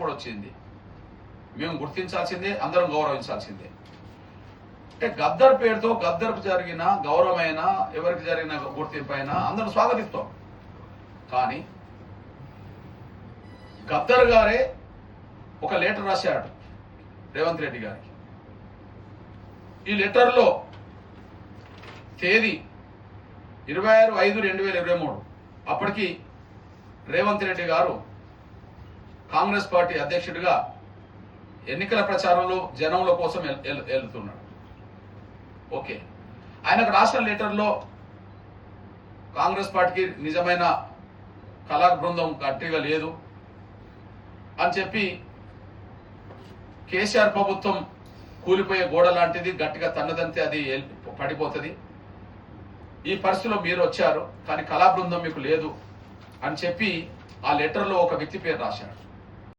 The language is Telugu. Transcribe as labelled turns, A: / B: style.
A: కూడా వచ్చింది. మేము గుర్తించాల్సిందే, అందరం గౌరవించాల్సిందే. అంటే గద్దర్ పేరుతో గద్దర్కు జరిగిన గౌరవమైనా ఎవరికి జరిగిన గుర్తింపు అయినా అందరం స్వాగతిస్తాం. కానీ గద్దర్ గారే ఒక లెటర్ రాశాడు రేవంత్ రెడ్డి గారికి. ఈ లెటర్లో తేదీ 26/5/2023. అప్పటికి రేవంత్ రెడ్డి గారు కాంగ్రెస్ పార్టీ అధ్యక్షుడిగా ఎన్నికల ప్రచారంలో జనంలో కోసం వెళ్తున్నాడు. ఓకే, ఆయనకు రాసిన లెటర్లో కాంగ్రెస్ పార్టీకి నిజమైన కళా బృందం గట్టిగా లేదు అని చెప్పి, కేసీఆర్ ప్రభుత్వం కూలిపోయే గోడ లాంటిది, గట్టిగా తన్నదంతే అది పడిపోతుంది, ఈ పరిస్థితిలో మీరు వచ్చారు కానీ కళా బృందం మీకు లేదు అని చెప్పి ఆ లెటర్లో ఒక వ్యక్తి పేరు రాశాడు.